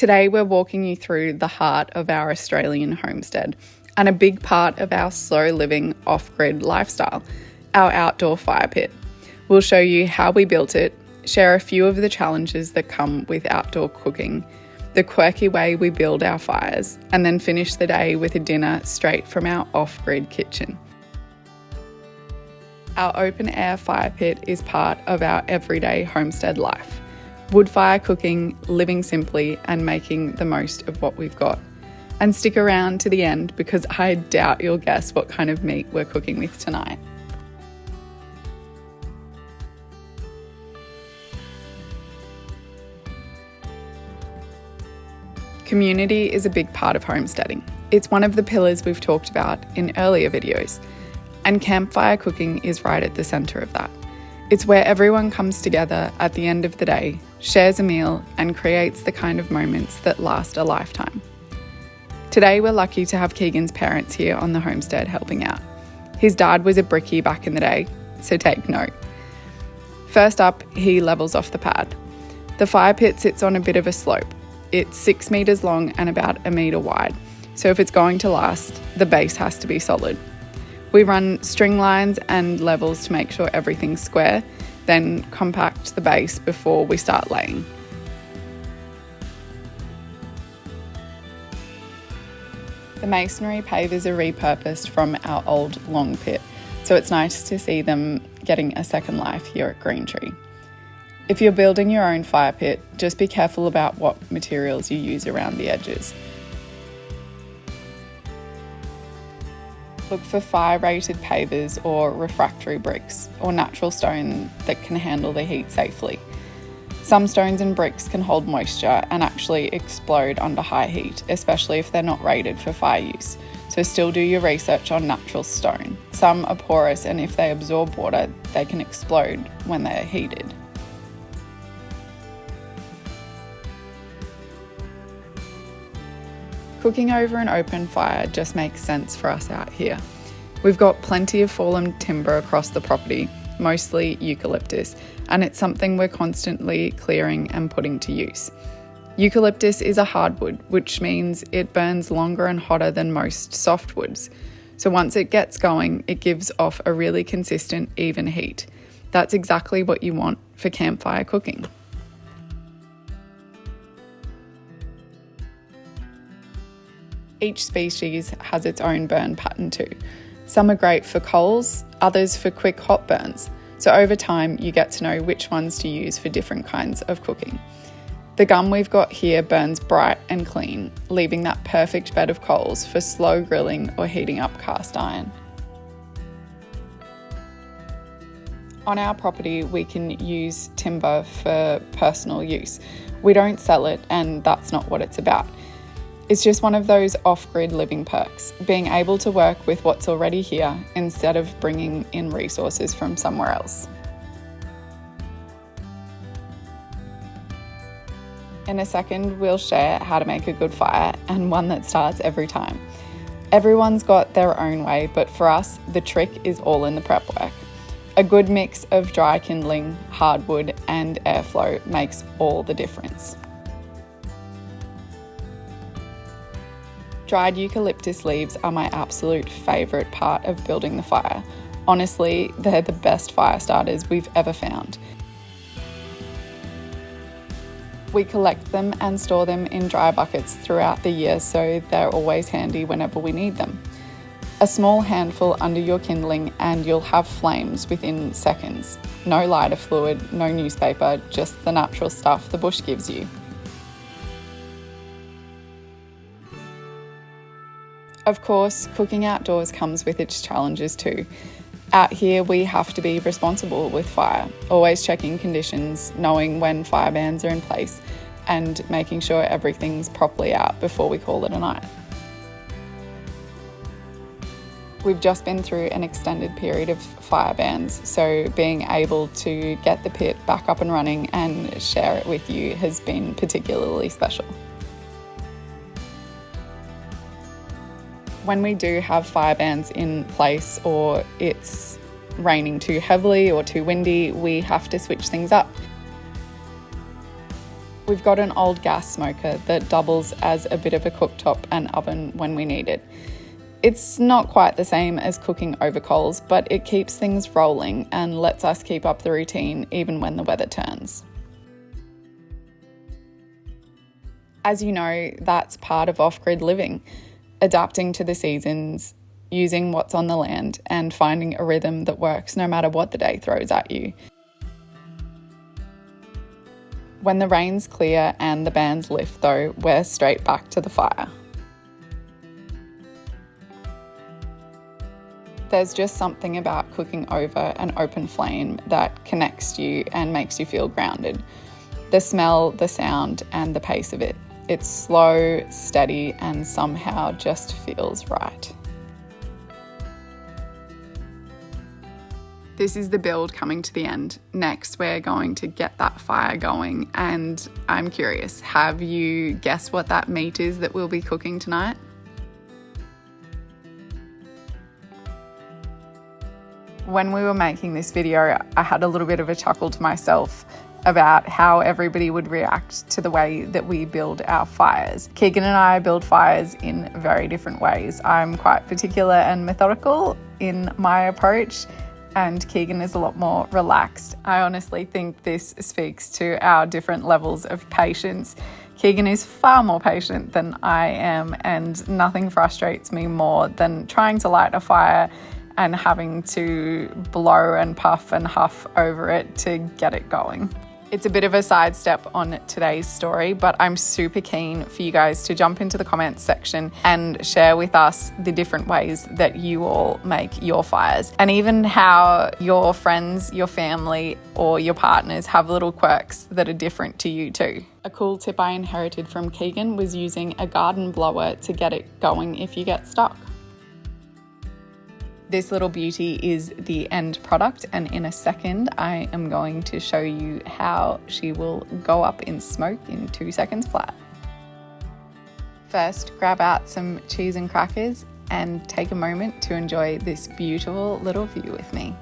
Today we're walking you through the heart of our Australian homestead and a big part of our slow living off-grid lifestyle, our outdoor fire pit. We'll show you how we built it, share a few of the challenges that come with outdoor cooking, the quirky way we build our fires, and then finish the day with a dinner straight from our off-grid kitchen. Our open air fire pit is part of our everyday homestead life. Wood fire cooking, living simply, and making the most of what we've got. And stick around to the end because I doubt you'll guess what kind of meat we're cooking with tonight. Community is a big part of homesteading. It's one of the pillars we've talked about in earlier videos, and campfire cooking is right at the centre of that. It's where everyone comes together at the end of the day, shares a meal, and creates the kind of moments that last a lifetime. Today we're lucky to have Keegan's parents here on the homestead helping out. His dad was a brickie back in the day, so take note. First up, he levels off the pad. The fire pit sits on a bit of a slope. It's 6 metres long and about 1 metre wide, so if it's going to last, the base has to be solid. We run string lines and levels to make sure everything's square, then compact the base before we start laying. The masonry pavers are repurposed from our old long pit, so it's nice to see them getting a second life here at Green Tree. If you're building your own fire pit, just be careful about what materials you use around the edges. Look for fire-rated pavers or refractory bricks or natural stone that can handle the heat safely. Some stones and bricks can hold moisture and actually explode under high heat, especially if they're not rated for fire use. So still do your research on natural stone. Some are porous, and if they absorb water, they can explode when they're heated. Cooking over an open fire just makes sense for us out here. We've got plenty of fallen timber across the property, mostly eucalyptus, and it's something we're constantly clearing and putting to use. Eucalyptus is a hardwood, which means it burns longer and hotter than most softwoods. So once it gets going, it gives off a really consistent, even heat. That's exactly what you want for campfire cooking. Each species has its own burn pattern too. Some are great for coals, others for quick hot burns. So over time, you get to know which ones to use for different kinds of cooking. The gum we've got here burns bright and clean, leaving that perfect bed of coals for slow grilling or heating up cast iron. On our property, we can use timber for personal use. We don't sell it, and that's not what it's about. It's just one of those off-grid living perks, being able to work with what's already here instead of bringing in resources from somewhere else. In a second, we'll share how to make a good fire and one that starts every time. Everyone's got their own way, but for us, the trick is all in the prep work. A good mix of dry kindling, hardwood, and airflow makes all the difference. Dried eucalyptus leaves are my absolute favourite part of building the fire. Honestly, they're the best fire starters we've ever found. We collect them and store them in dry buckets throughout the year, so they're always handy whenever we need them. A small handful under your kindling and you'll have flames within seconds. No lighter fluid, no newspaper, just the natural stuff the bush gives you. Of course, cooking outdoors comes with its challenges too. Out here, we have to be responsible with fire, always checking conditions, knowing when fire bans are in place, and making sure everything's properly out before we call it a night. We've just been through an extended period of fire bans, so being able to get the pit back up and running and share it with you has been particularly special. When we do have fire bans in place or it's raining too heavily or too windy, we have to switch things up. We've got an old gas smoker that doubles as a bit of a cooktop and oven when we need it. It's not quite the same as cooking over coals, but it keeps things rolling and lets us keep up the routine even when the weather turns. As you know, that's part of off-grid living, adapting to the seasons, using what's on the land, and finding a rhythm that works no matter what the day throws at you. When the rains clear and the bands lift though, we're straight back to the fire. There's just something about cooking over an open flame that connects you and makes you feel grounded. The smell, the sound, and the pace of it. It's slow, steady, and somehow just feels right. This is the build coming to the end. Next, we're going to get that fire going, and I'm curious, have you guessed what that meat is that we'll be cooking tonight? When we were making this video, I had a little bit of a chuckle to myself about how everybody would react to the way that we build our fires. Keegan and I build fires in very different ways. I'm quite particular and methodical in my approach, and Keegan is a lot more relaxed. I honestly think this speaks to our different levels of patience. Keegan is far more patient than I am, and nothing frustrates me more than trying to light a fire and having to blow and puff and huff over it to get it going. It's a bit of a sidestep on today's story, but I'm super keen for you guys to jump into the comments section and share with us the different ways that you all make your fires, and even how your friends, your family, or your partners have little quirks that are different to you too. A cool tip I inherited from Keegan was using a garden blower to get it going if you get stuck. This little beauty is the end product, and in a second I am going to show you how she will go up in smoke in 2 seconds flat. First, grab out some cheese and crackers and take a moment to enjoy this beautiful little view with me.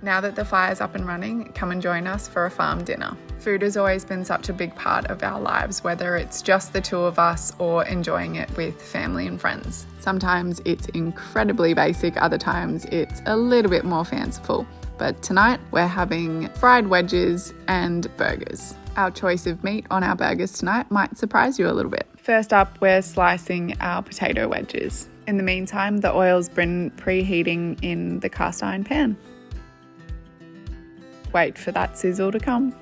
Now that the fire's up and running, come and join us for a farm dinner. Food has always been such a big part of our lives, whether it's just the two of us or enjoying it with family and friends. Sometimes it's incredibly basic, other times it's a little bit more fanciful. But tonight we're having fried wedges and burgers. Our choice of meat on our burgers tonight might surprise you a little bit. First up, we're slicing our potato wedges. In the meantime, the oil's been preheating in the cast iron pan. Wait for that sizzle to come.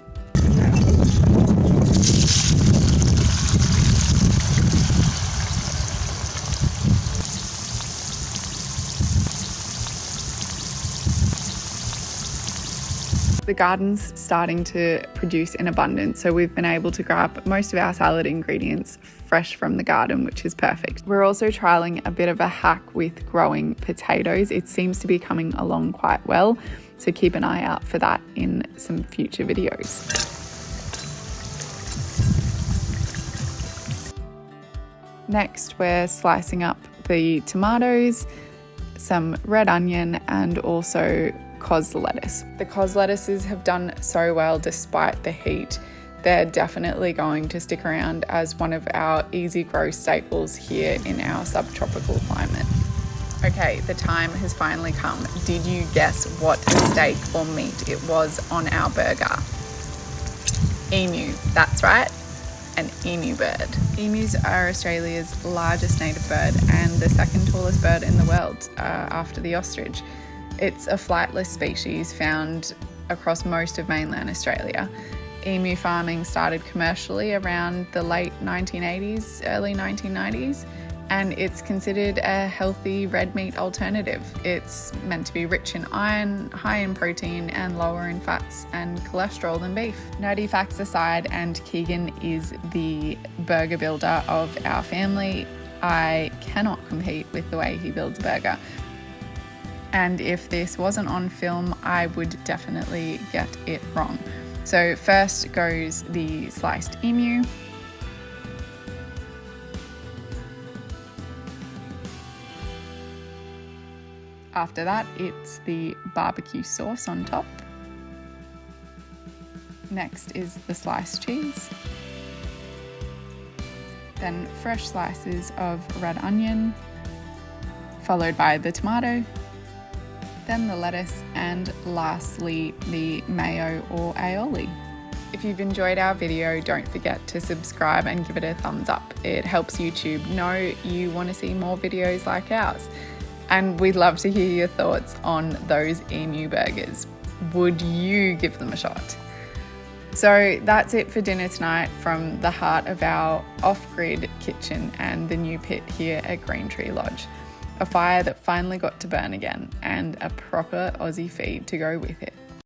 The garden's starting to produce in abundance, so we've been able to grab most of our salad ingredients fresh from the garden, which is perfect. We're also trialing a bit of a hack with growing potatoes. It seems to be coming along quite well, so keep an eye out for that in some future videos. Next, we're slicing up the tomatoes, some red onion, and also cos lettuce. The cos lettuces have done so well despite the heat. They're definitely going to stick around as one of our easy grow staples here in our subtropical climate. Okay, the time has finally come. Did you guess what steak or meat it was on our burger? Emu, that's right, an emu bird. Emus are Australia's largest native bird and the second tallest bird in the world after the ostrich. It's a flightless species found across most of mainland Australia. Emu farming started commercially around the late 1980s, early 1990s, and it's considered a healthy red meat alternative. It's meant to be rich in iron, high in protein, and lower in fats and cholesterol than beef. Nerdy facts aside, and Keegan is the burger builder of our family, I cannot compete with the way he builds a burger. And if this wasn't on film, I would definitely get it wrong. So first goes the sliced emu. After that, it's the barbecue sauce on top. Next is the sliced cheese. Then fresh slices of red onion, followed by the tomato, then the lettuce, and lastly, the mayo or aioli. If you've enjoyed our video, don't forget to subscribe and give it a thumbs up. It helps YouTube know you want to see more videos like ours. And we'd love to hear your thoughts on those emu burgers. Would you give them a shot? So that's it for dinner tonight from the heart of our off-grid kitchen and the new pit here at Green Tree Lodge. A fire that finally got to burn again, and a proper Aussie feed to go with it.